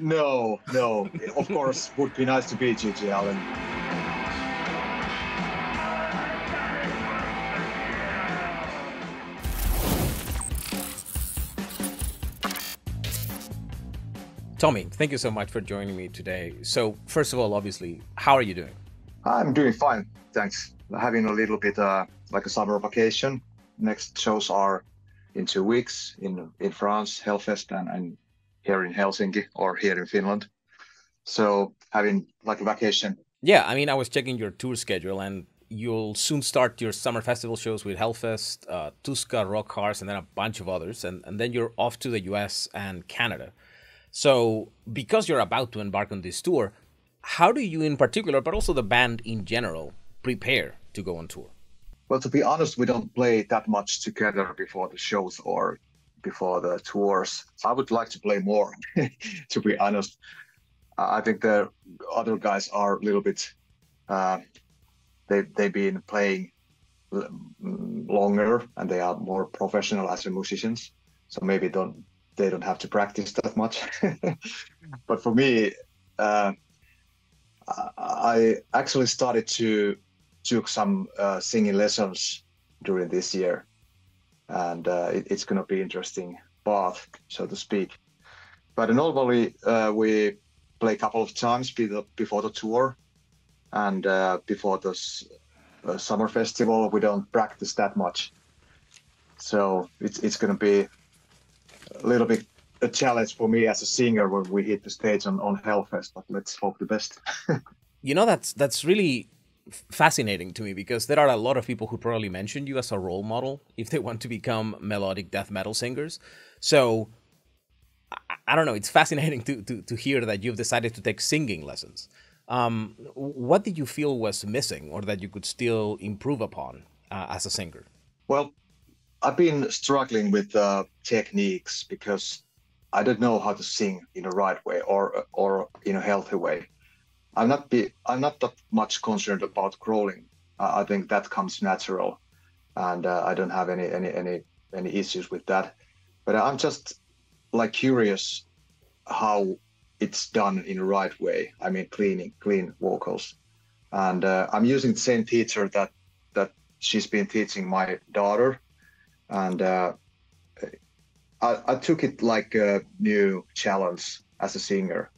No, no. Of course, would be nice to beat you, Allen. Tomi, thank you so much for joining me today. So, first of all, obviously, how are you doing? I'm doing fine, thanks. Having a little bit like a summer vacation. Next shows are in 2 weeks in France, Hellfest, and here in Helsinki or here in Finland. So having like a vacation. Yeah, I mean, I was checking your tour schedule, and you'll soon start your summer festival shows with Hellfest, Tuska, Rock Cars, and then a bunch of others. And then you're off to the US and Canada. So, because you're about to embark on this tour, how do you in particular, but also the band in general, prepare to go on tour? Well, to be honest, we don't play that much together before the shows or before the tours. I would like to play more, to be honest. I think the other guys are a little bit, they've been playing longer and they are more professional as musicians. So maybe they don't have to practice that much. But for me, I actually started to took some singing lessons during this year, and it's going to be interesting path, so to speak. But normally we play a couple of times before the tour, and before the summer festival we don't practice that much. So it's going to be a little bit a challenge for me as a singer when we hit the stage on Hellfest. But let's hope the best. That's really fascinating to me because there are a lot of people who probably mention you as a role model if they want to become melodic death metal singers. So I don't know. It's fascinating to hear that you've decided to take singing lessons. What did you feel was missing or that you could still improve upon as a singer? Well, I've been struggling with techniques because I don't know how to sing in a right way or in a healthy way. I'm not that much concerned about growling. I think that comes natural, and I don't have any issues with that. But I'm just like curious how it's done in the right way. I mean, clean vocals, and I'm using the same teacher that she's been teaching my daughter, and I took it like a new challenge as a singer.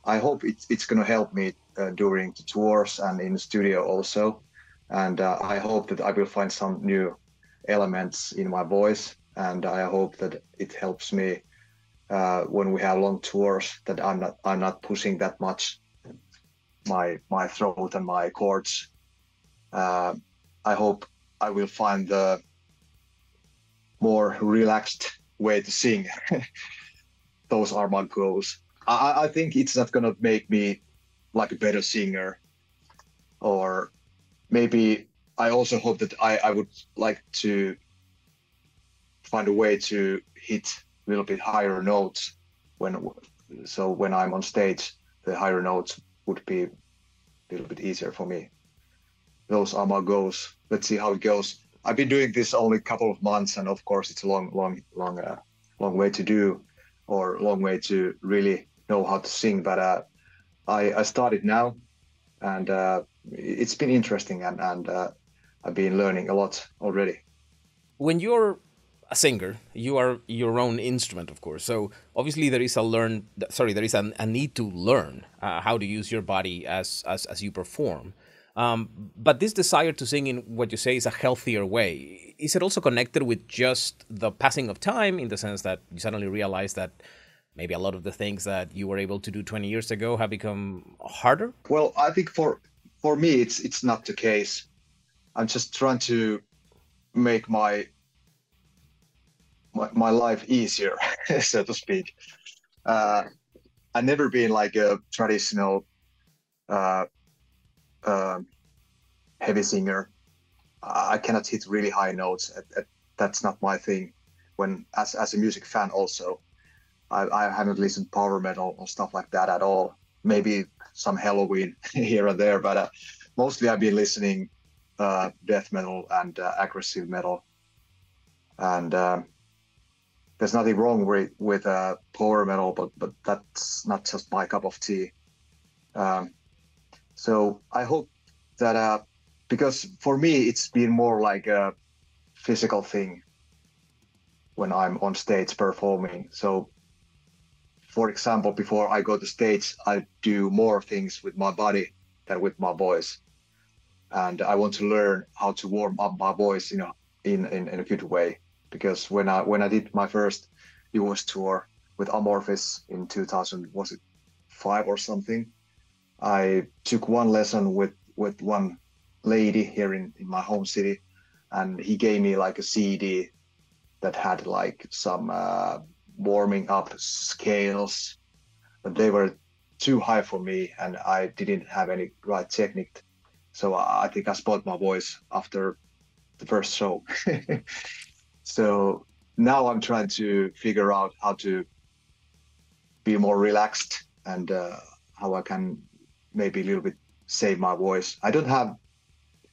I hope it's going to help me during the tours and in the studio also. And I hope that I will find some new elements in my voice. And I hope that it helps me when we have long tours, that I'm not pushing that much my throat and my chords. I hope I will find the more relaxed way to sing. Those are my goals. I think it's not going to make me like a better singer, or maybe I also hope that I would like to find a way to hit a little bit higher notes when I'm on stage, the higher notes would be a little bit easier for me. Those are my goals. Let's see how it goes. I've been doing this only a couple of months, and of course it's a long way to do, or long way to really know how to sing, but I started now, and it's been interesting, and I've been learning a lot already. When you're a singer, you are your own instrument, of course. So obviously there is a need to learn how to use your body as you perform. But this desire to sing in what you say is a healthier way. Is it also connected with just the passing of time, in the sense that you suddenly realize that maybe a lot of the things that you were able to do 20 years ago have become harder? Well, I think for me, it's not the case. I'm just trying to make my life easier, so to speak. I've never been like a traditional heavy singer. I cannot hit really high notes. That's not my thing. When as a music fan also, I haven't listened power metal or stuff like that at all. Maybe some Halloween here and there, but mostly I've been listening death metal and aggressive metal. And there's nothing wrong with power metal, but that's not just my cup of tea. Um, so I hope that because for me it's been more like a physical thing when I'm on stage performing. So for example, before I go to stage, I do more things with my body than with my voice. And I want to learn how to warm up my voice, in a good way. Because when I did my first US tour with Amorphis in 2000, was it 5 or something? I took one lesson with one lady here in my home city, and he gave me like a CD that had like some warming up scales, but they were too high for me, and I didn't have any right technique. So I think I spoiled my voice after the first show. So now I'm trying to figure out how to be more relaxed and how I can maybe a little bit save my voice. I don't have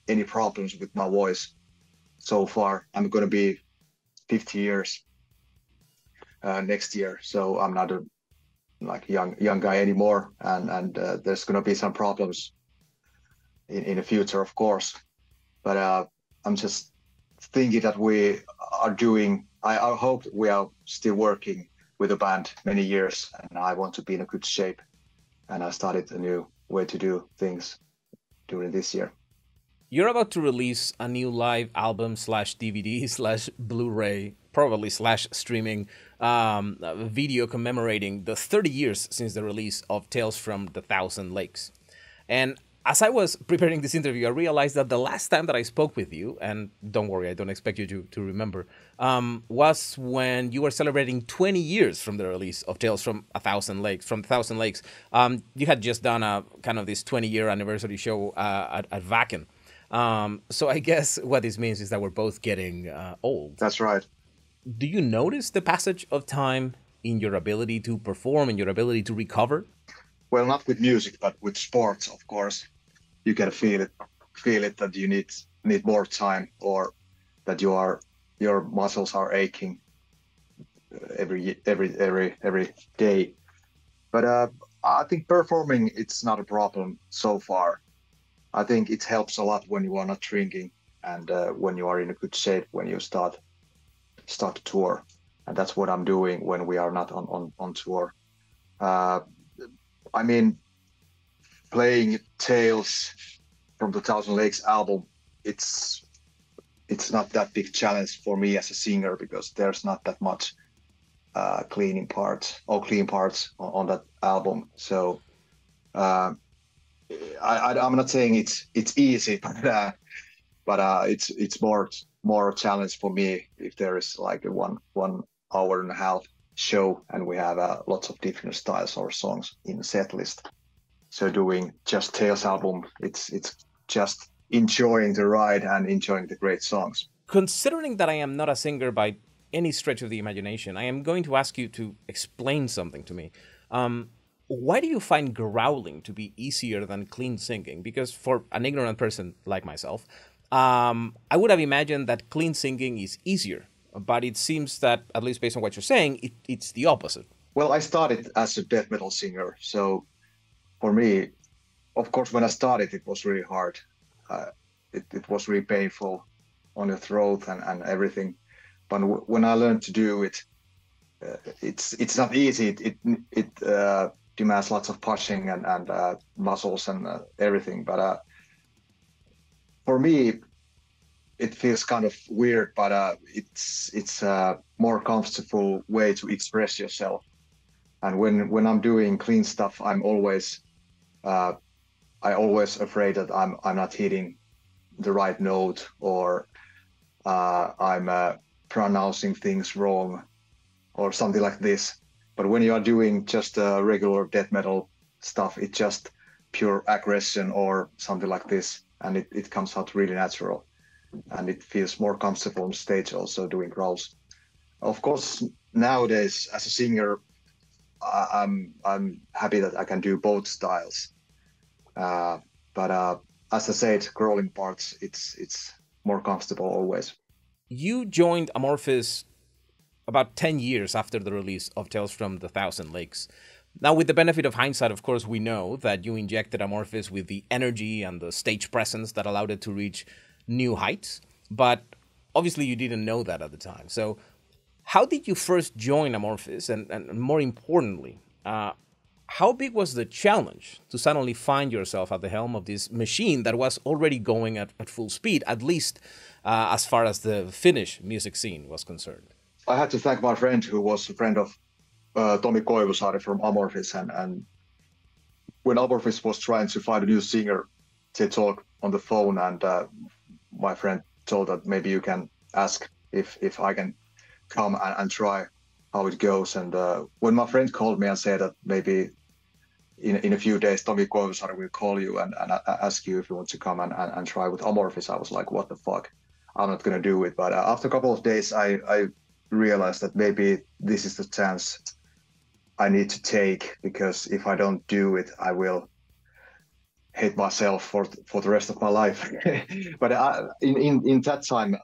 any problems with my voice so far. I'm going to be 50 years next year, so I'm not a like young guy anymore, and there's going to be some problems in the future, of course. But I'm just thinking that we are doing. I hope we are still working with a band many years, and I want to be in a good shape. And I started a new way to do things during this year. You're about to release a new live album slash DVD slash Blu-ray, probably slash streaming video commemorating the 30 years since the release of Tales from the Thousand Lakes. And as I was preparing this interview, I realized that the last time that I spoke with you, and don't worry, I don't expect you to remember, was when you were celebrating 20 years from the release of Tales from a Thousand Lakes. From Thousand Lakes, you had just done a kind of this 20-year anniversary show at Wacken. So I guess what this means is that we're both getting old. That's right. Do you notice the passage of time in your ability to perform and your ability to recover? Well, not with music, but with sports, of course. You can feel it that you need more time, or that your muscles are aching every day. But I think performing, it's not a problem so far. I think it helps a lot when you are not drinking, and when you are in a good shape when you start to tour, and that's what I'm doing when we are not on tour. I mean, playing Tales from the Thousand Lakes album, it's not that big challenge for me as a singer, because there's not that much clean parts on that album. So I'm not saying it's easy, but it's more a challenge for me if there is like a 1 hour and a half show and we have lots of different styles or songs in the set list. So doing just Tales album, it's just enjoying the ride and enjoying the great songs. Considering that I am not a singer by any stretch of the imagination, I am going to ask you to explain something to me. Why do you find growling to be easier than clean singing? Because for an ignorant person like myself, I would have imagined that clean singing is easier, but it seems that, at least based on what you're saying, it's the opposite. Well, I started as a death metal singer, so for me, of course, when I started, it was really hard. It was really painful on your throat and everything. But when I learned to do it, it's not easy. It demands lots of pushing and muscles and everything. But for me, it feels kind of weird, but it's a more comfortable way to express yourself. And when I'm doing clean stuff, I'm always afraid that I'm not hitting the right note, or I'm pronouncing things wrong or something like this. But when you are doing just regular death metal stuff, it's just pure aggression or something like this, and it comes out really natural, and it feels more comfortable on stage also doing growls. Of course, nowadays as a singer, I'm happy that I can do both styles. But as I said, growling parts, it's more comfortable always. You joined Amorphis about 10 years after the release of Tales from the Thousand Lakes. Now, with the benefit of hindsight, of course, we know that you injected Amorphis with the energy and the stage presence that allowed it to reach new heights. But obviously, you didn't know that at the time. So, how did you first join Amorphis? And more importantly, how big was the challenge to suddenly find yourself at the helm of this machine that was already going at full speed, at least as far as the Finnish music scene was concerned? I had to thank my friend who was a friend of Tomi Joutsen from Amorphis. And when Amorphis was trying to find a new singer, they talked on the phone, and my friend told that maybe you can ask if I can come and try how it goes. And when my friend called me and said that maybe in a few days Tomi Joutsen will call you and ask you if you want to come and try with Amorphis, I was like, what the fuck? I'm not going to do it. But after a couple of days, I realized that maybe this is the chance I need to take, because if I don't do it, I will hate myself for the rest of my life. But in that time,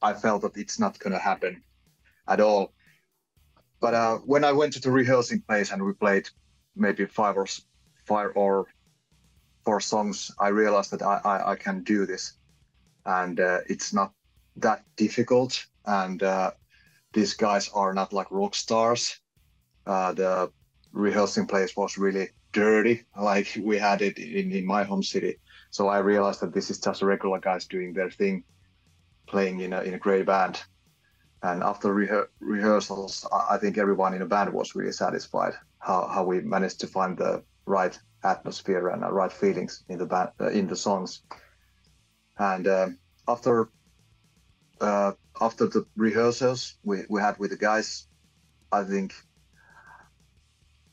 I felt that it's not going to happen at all. But when I went to the rehearsing place and we played maybe five or four songs, I realized that I can do this, and it's not that difficult. And these guys are not like rock stars. The rehearsing place was really dirty, like we had it in my home city. So I realized that this is just regular guys doing their thing, playing in a great band. And after rehearsals, I think everyone in the band was really satisfied how we managed to find the right atmosphere and the right feelings in the band, in the songs. And after the rehearsals we had with the guys, I think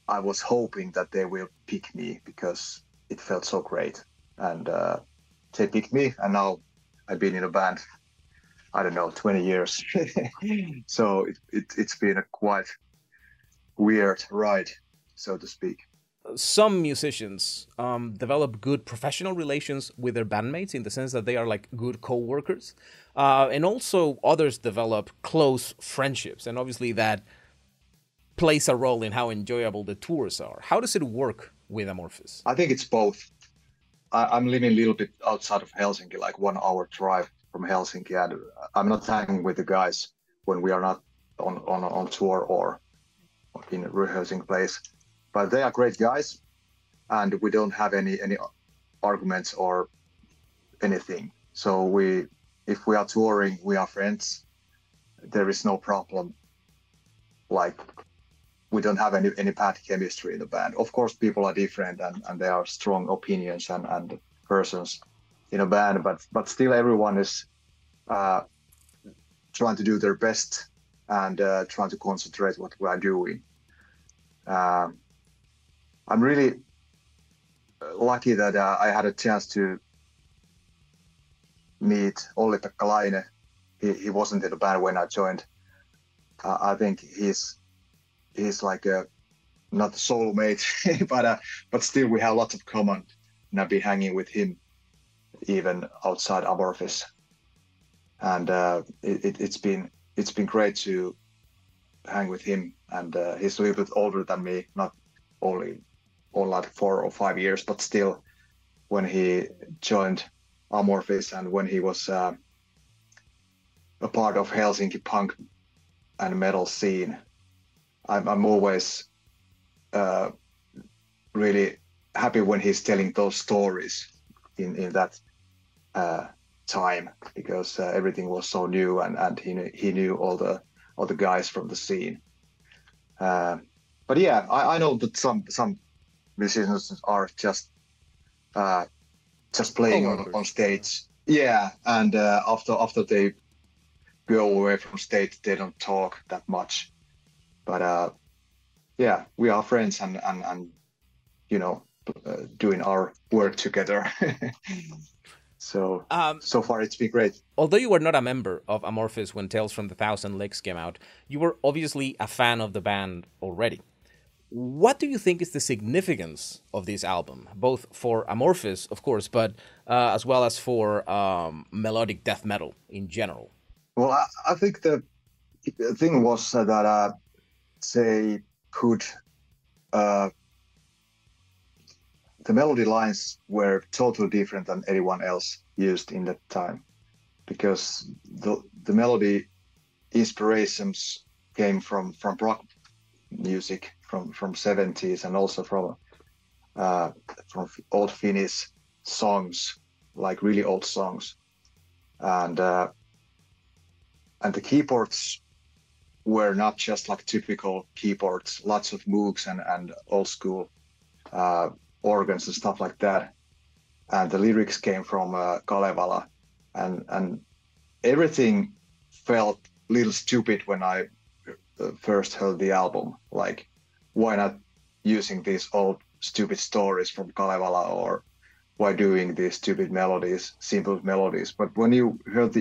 I was hoping that they will pick me, because it felt so great. And they picked me, and now I've been in a band, I don't know, 20 years. So it's been a quite weird ride, so to speak. Some musicians develop good professional relations with their bandmates in the sense that they are like good co-workers. And also others develop close friendships. And obviously that plays a role in how enjoyable the tours are. How does it work with Amorphis? I think it's both. I'm living a little bit outside of Helsinki, like 1 hour drive from Helsinki, and I'm not hanging with the guys when we are not on tour or in a rehearsing place. But they are great guys, and we don't have any arguments or anything. So if we are touring, we are friends. There is no problem. Like, we don't have any bad chemistry in the band. Of course, people are different, and there are strong opinions and persons in a band, but still everyone is trying to do their best and trying to concentrate what we are doing. I'm really lucky that I had a chance to meet Olli-Pekka Laine. He wasn't in the band when I joined. I think he's like not a soulmate, but still we have lots of common, and I've been hanging with him even outside Amorphis. And it's been great to hang with him. And he's a little bit older than me, not only like 4 or 5 years, but still, when he joined Amorphis and when he was a part of Helsinki punk and metal scene, I'm always really happy when he's telling those stories in that time, because everything was so new, and he knew all the guys from the scene. But yeah, I know that some musicians are just playing on stage. Yeah, and after they go away from stage, they don't talk that much. But yeah, we are friends and doing our work together. So far it's been great. Although you were not a member of Amorphis when Tales from the Thousand Lakes came out, you were obviously a fan of the band already. What do you think is the significance of this album, both for Amorphis, of course, but as well as for melodic death metal in general? Well, I think the the thing was that they could uh, the melody lines were totally different than anyone else used in that time because the melody inspirations came from rock music from 70s and also from old Finnish songs, like really old songs, and uh, and the keyboards were not just like typical keyboards, lots of Moogs and old school uh, organs and stuff like that. And the lyrics came from Kalevala, and everything felt a little stupid when I first heard the album. Like, why not using these old stupid stories from Kalevala, or why doing these stupid melodies, simple melodies? But when you heard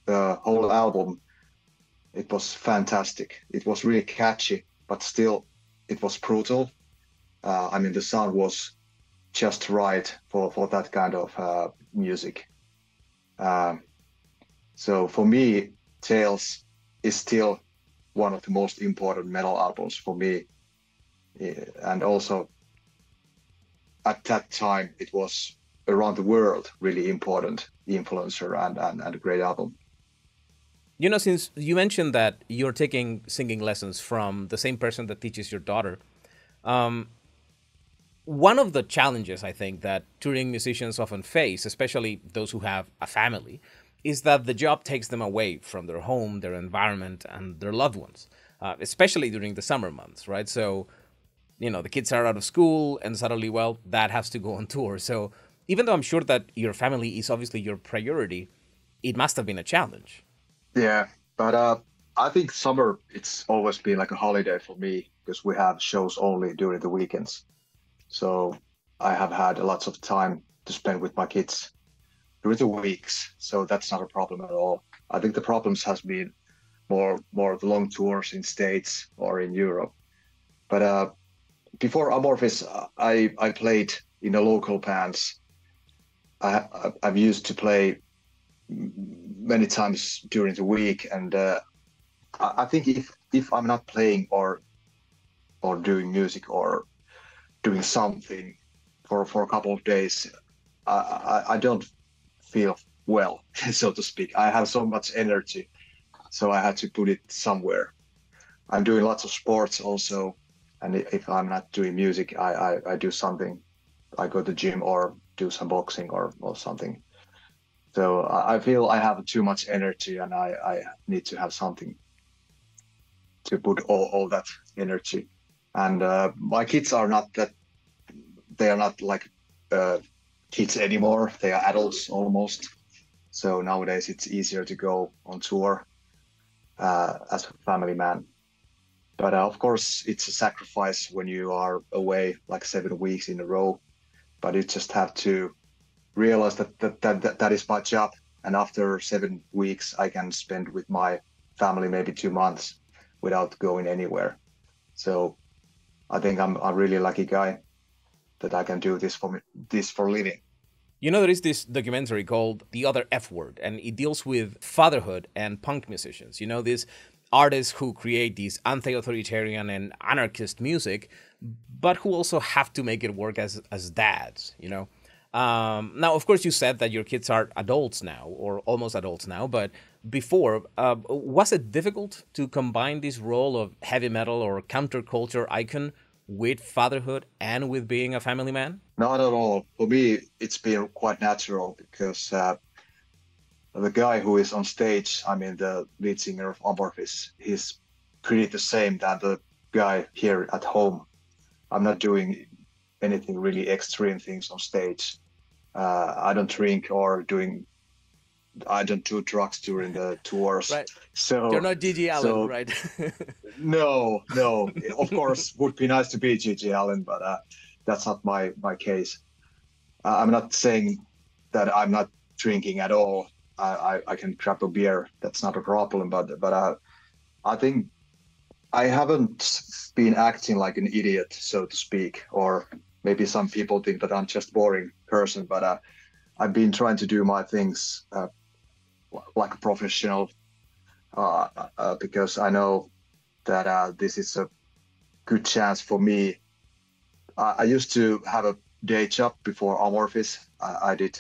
the whole album, it was fantastic. It was really catchy, but still, it was brutal. I mean, the sound was just right for that kind of music. Um, so for me, Tales is still one of the most important metal albums for me. And also at that time, it was around the world really important influencer and a great album. You know, since you mentioned that you're taking singing lessons from the same person that teaches your daughter, one of the challenges I think that touring musicians often face, especially those who have a family, is that the job takes them away from their home, their environment, and their loved ones, especially during the summer months, right? So, you know, the kids are out of school and suddenly, well, dad has to go on tour. So, even though I'm sure that your family is obviously your priority, it must have been a challenge. Yeah, but I think summer it's always been like a holiday for me because we have shows only during the weekends. So I have had lots of time to spend with my kids during the weeks. So that's not a problem at all. I think the problems has been more the long tours in States or in Europe. But before Amorphis, I played in the local bands. I've used to play many times during the week, and I think if I'm not playing or doing music or doing something for a couple of days, I don't feel well, so to speak. I have so much energy, so I had to put it somewhere. I'm doing lots of sports also, and if I'm not doing music, I do something. I go to gym or do some boxing or something. So I feel I have too much energy, and I need to have something to put all that energy. And my kids are not that, they are not like uh, kids anymore. They are adults almost. So nowadays it's easier to go on tour as a family man. But of course, it's a sacrifice when you are away like 7 weeks in a row. But you just have to realize that is my job. And after 7 weeks, I can spend with my family maybe 2 months without going anywhere. So I think I'm a really lucky guy that I can do this for living. You know, there is this documentary called The Other F Word, and it deals with fatherhood and punk musicians. You know, these artists who create these anti authoritarian and anarchist music, but who also have to make it work as dads, you know? Now, of course, you said that your kids are adults now, or almost adults now, but before, was it difficult to combine this role of heavy metal or counterculture icon with fatherhood and with being a family man? Not at all. For me, it's been quite natural because the guy who is on stage, I mean, the lead singer of Amorphis, he's pretty the same than the guy here at home. I'm not doing anything really extreme things on stage. I don't drink or I don't do drugs during the tours. Right. You're So, not Gigi Allen, so right? no, no. Of course, would be nice to be Gigi Allen, but that's not my case. I'm not saying that I'm not drinking at all. I can grab a beer. That's not a problem. But I think I haven't been acting like an idiot, so to speak, or maybe some people think that I'm just boring person. But I've been trying to do my things like a professional, because I know that this is a good chance for me. I used to have a day job before Amorphis. I did.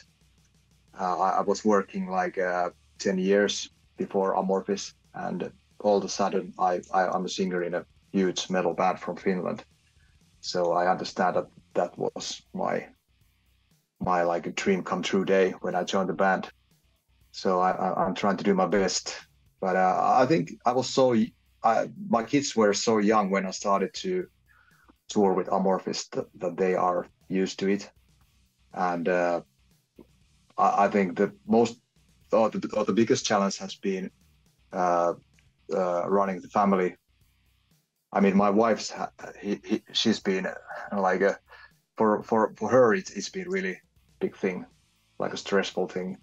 I was working like 10 years before Amorphis, and all of a sudden I'm a singer in a huge metal band from Finland. So I understand that that was my like a dream come true day when I joined the band. So I'm trying to do my best. But I think my kids were so young when I started to tour with Amorphis that they are used to it. And I think the most or the biggest challenge has been uh, running the family. I mean, my wife's she's been like a, for her it's been really big thing, like a stressful thing,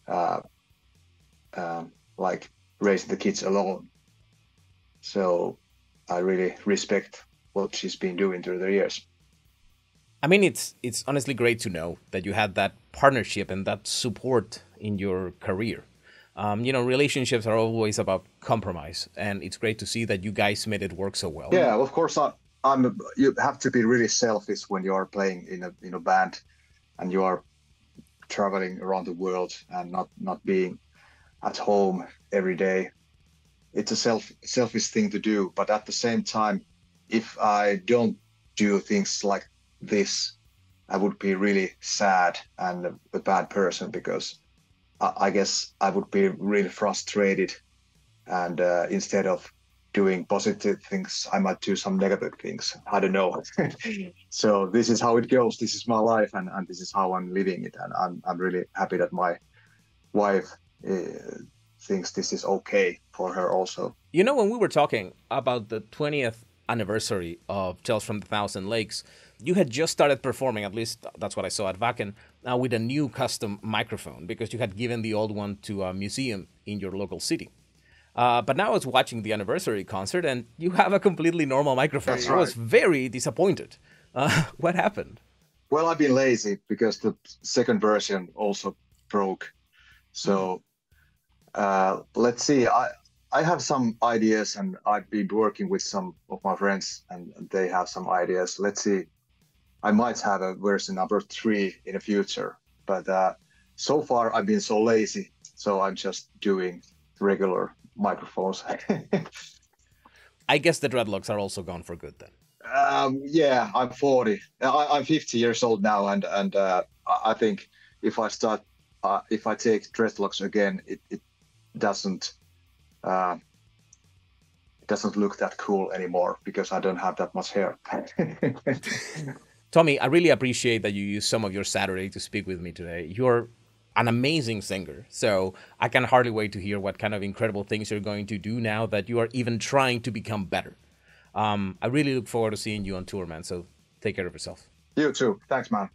uh, like raising the kids alone. So I really respect what she's been doing through the years. I mean, it's honestly great to know that you had that partnership and that support in your career. Relationships are always about compromise, and it's great to see that you guys made it work so well. Yeah, of course. I'm. You have to be really selfish when you are playing in a band and you are traveling around the world and not being at home every day. It's a selfish thing to do, but at the same time, if I don't do things like this, I would be really sad and a bad person because I guess I would be really frustrated, and instead of doing positive things, I might do some negative things. I don't know. So this is how it goes. This is my life, and this is how I'm living it. And I'm really happy that my wife thinks this is okay for her also. When we were talking about the 20th anniversary of Tales from the Thousand Lakes, you had just started performing, at least that's what I saw at Wacken, with a new custom microphone because you had given the old one to a museum in your local city. But now I was watching the anniversary concert and you have a completely normal microphone. That's I was right. very disappointed. What happened? Well, I've been lazy because the second version also broke. So let's see. I have some ideas, and I've been working with some of my friends, and they have some ideas. Let's see. I might have a version number three in the future, but so far I've been so lazy, so I'm just doing regular microphones. I guess the dreadlocks are also gone for good then. Yeah, I'm 40. I'm 50 years old now, and I think if I start, if I take dreadlocks again, it doesn't uh, it doesn't look that cool anymore because I don't have that much hair. Tomi, I really appreciate that you used some of your Saturday to speak with me today. You're an amazing singer, so I can hardly wait to hear what kind of incredible things you're going to do now that you are even trying to become better. I really look forward to seeing you on tour, man, so take care of yourself. You too. Thanks, man.